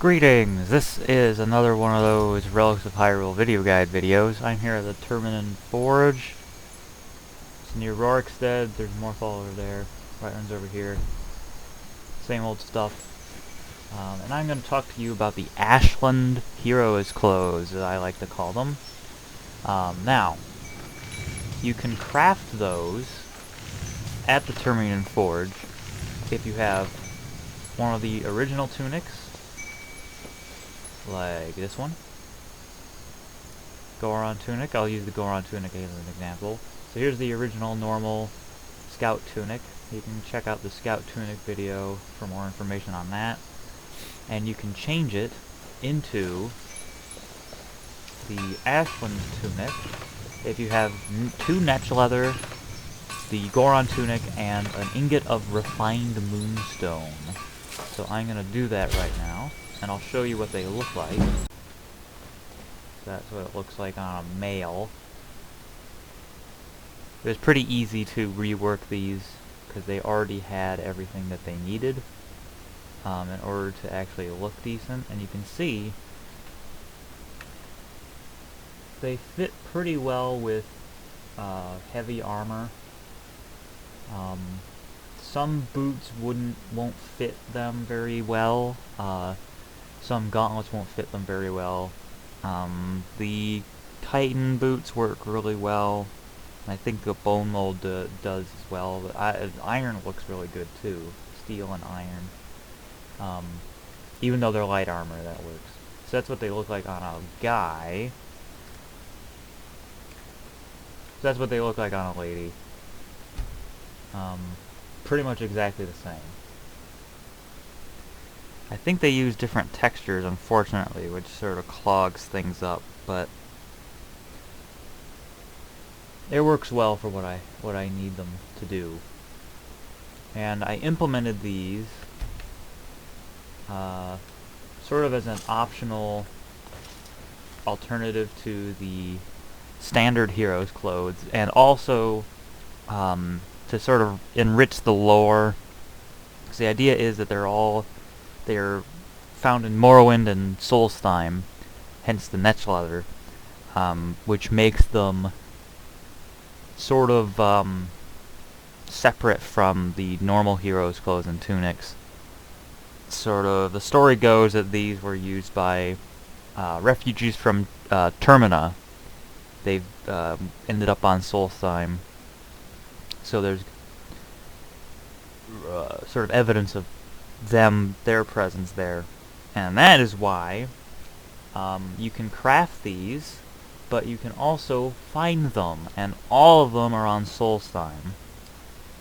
Greetings! This is another one of those Relics of Hyrule video guide videos. I'm here at the Terminin Forge. It's near Rorikstead. There's Morphal over there. Whiterun's over here. Same old stuff. And I'm going to talk to you about the Ashland Heroes Clothes, as I like to call them. Now, you can craft those at the Terminin Forge if you have one of the original tunics, like this one. Goron tunic. I'll use the Goron tunic as an example. So here's the original normal Scout tunic. You can check out the Scout tunic video for more information on that. And you can change it into the Ashland tunic if you have 2 netch leather, the Goron tunic, and an ingot of refined moonstone. So I'm going to do that right now, and I'll show you what they look like. That's what it looks like on a male. It was pretty easy to rework these because they already had everything that they needed in order to actually look decent. And you can see they fit pretty well with heavy armor. Some boots won't fit them very well. Some gauntlets won't fit them very well. The Titan boots work really well. I think the bone mold does as well. But iron looks really good too. Steel and iron. Even though they're light armor, that works. So that's what they look like on a guy. So that's what they look like on a lady. Pretty much exactly the same. I think they use different textures, unfortunately, which sort of clogs things up, but it works well for what I need them to do. And I implemented these sort of as an optional alternative to the standard heroes clothes, and also to sort of enrich the lore. Because the idea is that they're found in Morrowind and Solstheim, hence the netch leather, which makes them sort of separate from the normal heroes' clothes and tunics. Sort of, the story goes that these were used by refugees from Termina. They've ended up on Solstheim. So there's sort of evidence of their presence there. And that is why you can craft these, but you can also find them. And all of them are on Solstheim,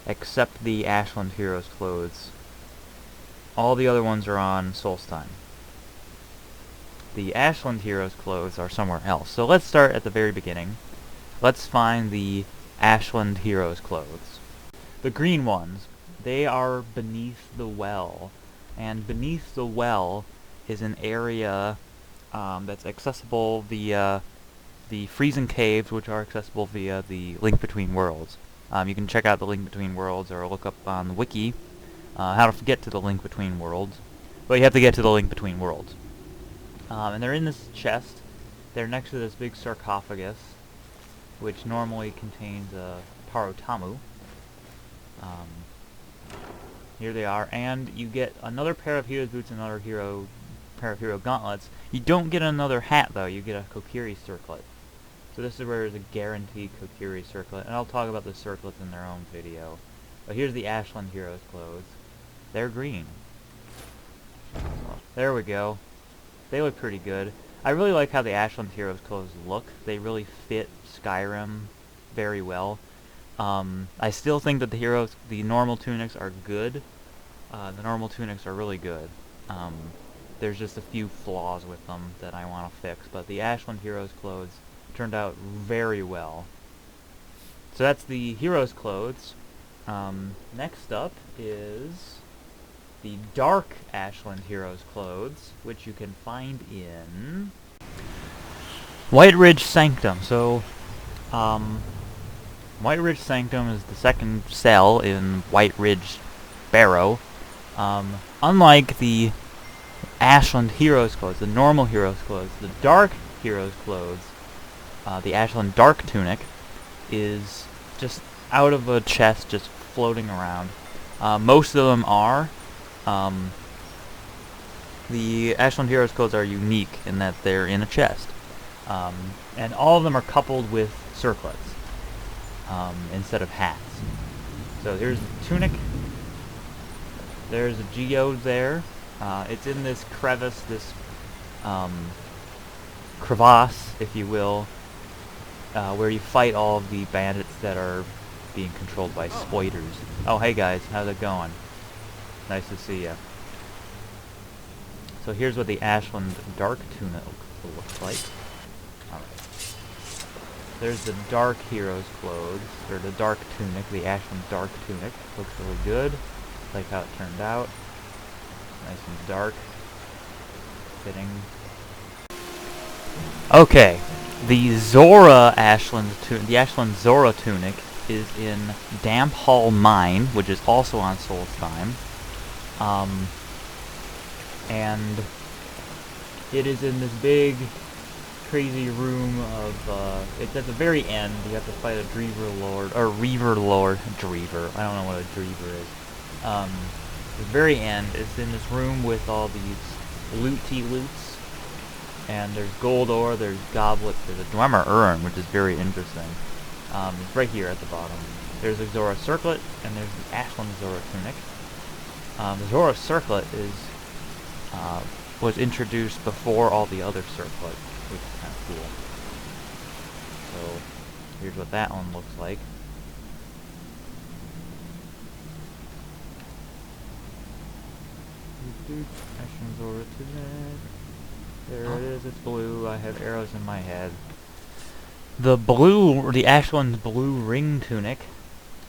except the Ashland Heroes clothes. All the other ones are on Solstheim. The Ashland Heroes clothes are somewhere else. So let's start at the very beginning. Let's find the Ashland Heroes clothes. The green ones, they are beneath the well. And beneath the well is an area that's accessible via the freezing caves, which are accessible via the Link Between Worlds. You can check out the Link Between Worlds or look up on the wiki how to get to the Link Between Worlds. But you have to get to the Link Between Worlds. And they're in this chest. They're next to this big sarcophagus, which normally contains a Parotamu. Here they are, and you get another pair of hero's boots and another pair of hero gauntlets. You don't get another hat, though. You get a Kokiri circlet. So this is where there's a guaranteed Kokiri circlet, and I'll talk about the circlets in their own video. But here's the Ashland Heroes clothes. They're green. There we go. They look pretty good. I really like how the Ashland Heroes clothes look. They really fit Skyrim very well. I still think that the normal tunics are good. The normal tunics are really good. There's just a few flaws with them that I want to fix, but the Ashland Heroes clothes turned out very well. So that's the heroes clothes. Next up is the dark Ashland Heroes clothes, which you can find in White Ridge Sanctum. So, White Ridge Sanctum is the second cell in White Ridge Barrow. Unlike the Ashland Heroes clothes, the normal Heroes clothes. The Dark Heroes clothes, the Ashland Dark Tunic, is just out of a chest, just floating around. Most of them are. The Ashland Heroes clothes are unique in that they're in a chest. And all of them are coupled with circlets instead of hats. So here's the tunic. There's a geode there. It's in this crevice, this crevasse, if you will, where you fight all of the bandits that are being controlled by spoiters. Oh, hey guys, how's it going? Nice to see ya. So here's what the Ashland Dark Tunic looks like. Alright. There's the Dark Heroes clothes, or the Dark Tunic, the Ashland Dark Tunic. Looks really good. Like how it turned out. Nice and dark. Fitting. Okay. The Zora the Ashland Zora Tunic is in Damp Hall Mine, which is also on Solstheim. And it is in this big, crazy room of, it's at the very end. You have to fight a Dreaver Lord, or Reaver Lord. Dreaver. I don't know what a Dreaver is. At the very end, it's in this room with all these looty-loots. And there's gold ore, there's goblets, there's a Dwemer urn, which is very interesting. It's right here at the bottom. There's a Zora circlet, and there's the Ashland Zora Tunic. The Zora circlet was introduced before all the other circlets, which is kind of cool. So, here's what that one looks like. Ashland Zora Tunic. There it is, it's blue. I have arrows in my head. The Ashland Blue Ring Tunic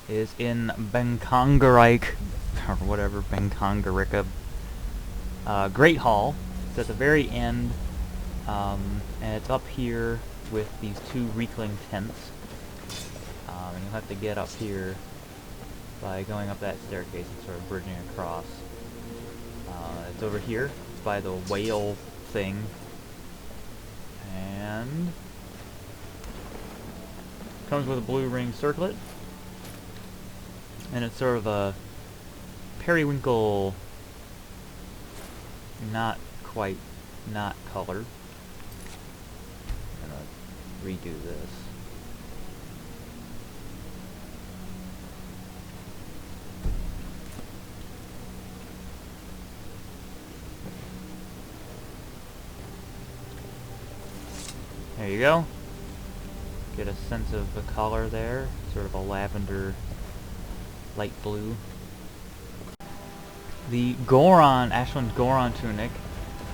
is in Benkongarike, or whatever, Benkongarika, Great Hall. It's at the very end, and it's up here with these two Reekling tents. And you'll have to get up here by going up that staircase and sort of bridging across. It's over here. It's by the whale thing. And comes with a blue ring circlet. And it's sort of a periwinkle, not quite, not colored. I'm gonna redo this. There you go. Get a sense of the color there. Sort of a lavender, light blue. The Goron, Ashland Goron Tunic,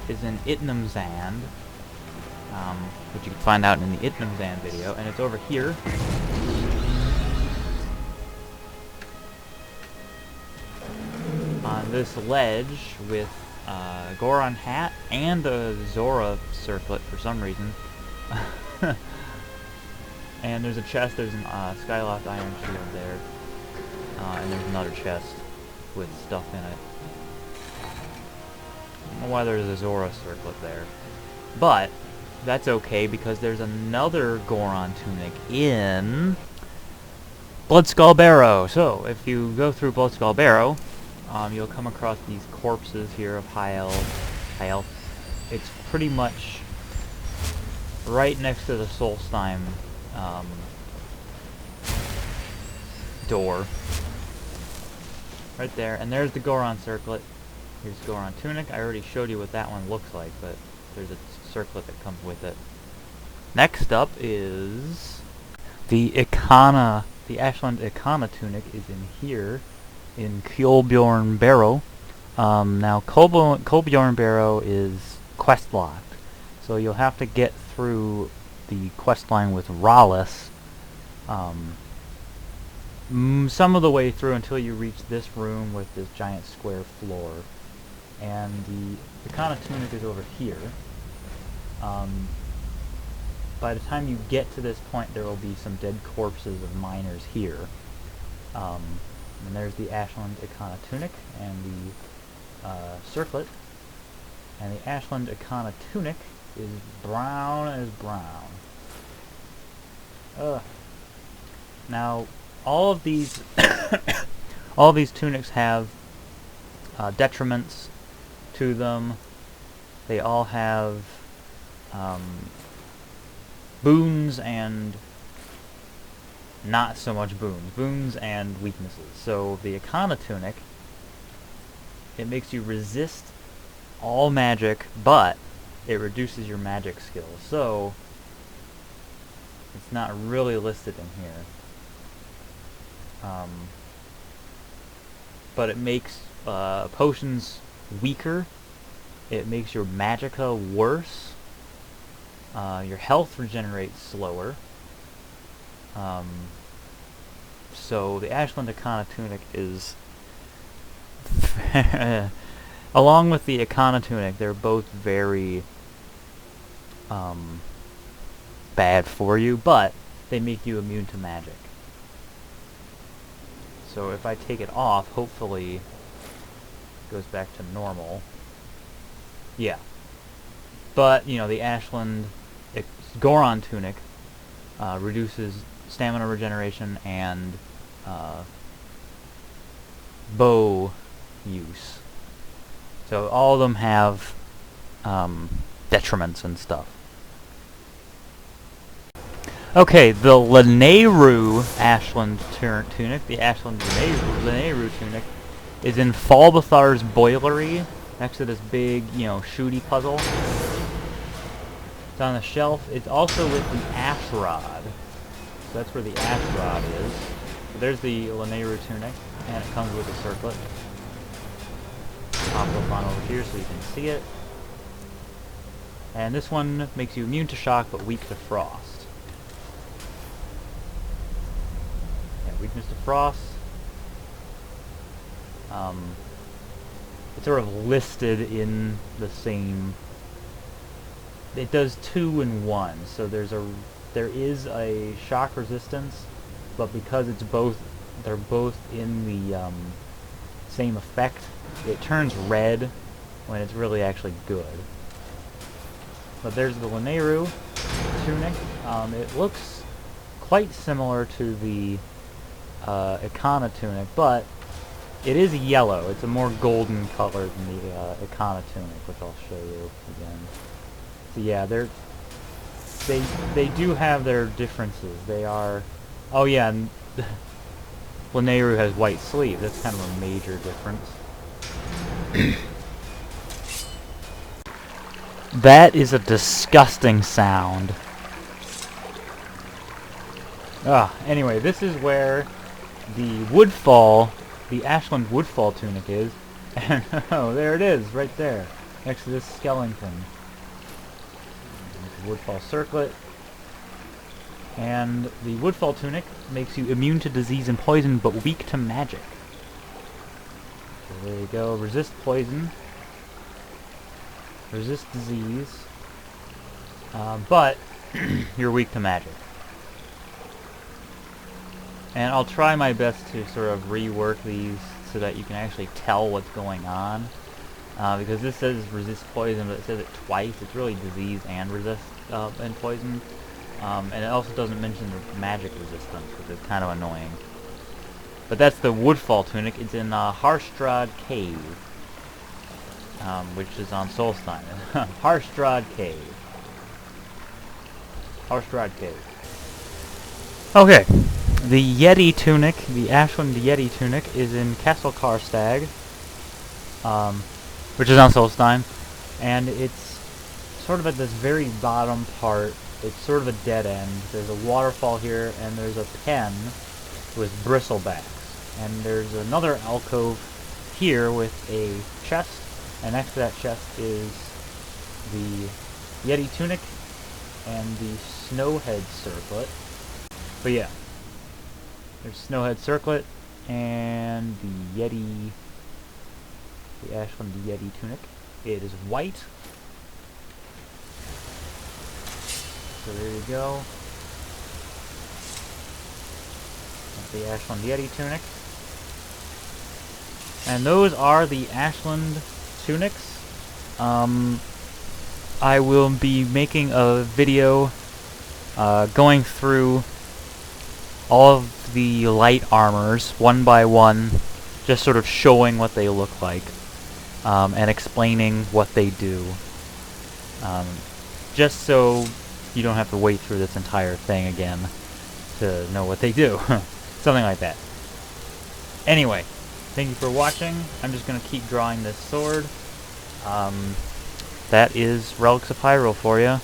is in Itnamzand, which you can find out in the Itnamzand video, and it's over here. On this ledge with a Goron hat and a Zora circlet for some reason. And there's a chest, there's an Skyloft Iron Shield there, and there's another chest with stuff in it. I don't know why there's a Zora circlet there, but that's okay because there's another Goron Tunic in Bloodskull Barrow. So if you go through Bloodskull Barrow, you'll come across these corpses here of high elf. It's pretty much right next to the Solstheim door. Right there. And there's the Goron circlet. Here's Goron Tunic. I already showed you what that one looks like, but there's a circlet that comes with it. Next up is the Econo. The Ashland Econo Tunic is in here, in Kolbjorn Barrow. Now, Kolbjorn Barrow is quest locked, so you'll have to get through the quest line with Rallis some of the way through until you reach this room with this giant square floor. And the Econo Tunic is over here. By the time you get to this point, there will be some dead corpses of miners here. And there's the Ashland Econo Tunic and the circlet. And the Ashland Econo Tunic is brown as brown. Ugh. Now, all of these all of these tunics have detriments to them. They all have boons and not so much boons. Boons and weaknesses. So the Econo Tunic, it makes you resist all magic, but it reduces your magic skills. So it's not really listed in here. But it makes potions weaker. It makes your magicka worse. Your health regenerates slower. So the Ashland Econo Tunic is along with the Econo Tunic, they're both very bad for you, but they make you immune to magic. So if I take it off, hopefully it goes back to normal. Yeah. But, you know, the Ashland Goron Tunic reduces stamina regeneration and bow use. So all of them have detriments and stuff. Okay, the Linearooh Ashland Tunic, the Ashland Linearooh Tunic, is in Falbathar's Boilery, next to this big, you know, shooty puzzle. It's on the shelf. It's also with the Ash Rod. So that's where the Ash Rod is. So there's the Linearooh Tunic, and it comes with a circlet. Pop up on over here so you can see it. And this one makes you immune to shock, but weak to frost. Weakness to frost. It's sort of listed in the same. It does 2 in 1, so there is a shock resistance, but because it's they're both in the same effect, it turns red when it's really actually good. But there's the Linearooh Tunic. It looks quite similar to the Econo Tunic, but it is yellow. It's a more golden color than the Econo Tunic, which I'll show you again. So yeah, they do have their differences. They are, oh yeah, and Linearooh has white sleeves. That's kind of a major difference. That is a disgusting sound. Anyway, this is where the Woodfall, the Ashland Woodfall Tunic is. And oh, there it is, right there, next to this skeleton. Woodfall Circlet. And the Woodfall Tunic makes you immune to disease and poison, but weak to magic. So there you go. Resist poison. Resist disease. But you're weak to magic. And I'll try my best to sort of rework these so that you can actually tell what's going on. Because this says resist poison, but it says it twice. It's really disease and resist and poison. And it also doesn't mention the magic resistance, which is kind of annoying. But that's the Woodfall Tunic. It's in Harstrad Cave, which is on Solstein. Harstrad Cave. Harstrad Cave. Okay. The Yeti Tunic, the Ashland Yeti Tunic, is in Castle Karstag, which is on Solstein, and it's sort of at this very bottom part. It's sort of a dead end. There's a waterfall here, and there's a pen with bristlebacks. And there's another alcove here with a chest, and next to that chest is the Yeti Tunic and the Snowhead Circlet. But yeah, there's Snowhead Circlet and the Yeti, the Ashland Yeti Tunic. It is white. So there you go. That's the Ashland Yeti Tunic. And those are the Ashland Tunics. I will be making a video going through all of the light armors one by one, just sort of showing what they look like, and explaining what they do, just so you don't have to wait through this entire thing again to know what they do. Something like that. Anyway, thank you for watching. I'm just going to keep drawing this sword. That is Relics of Hyrule for you.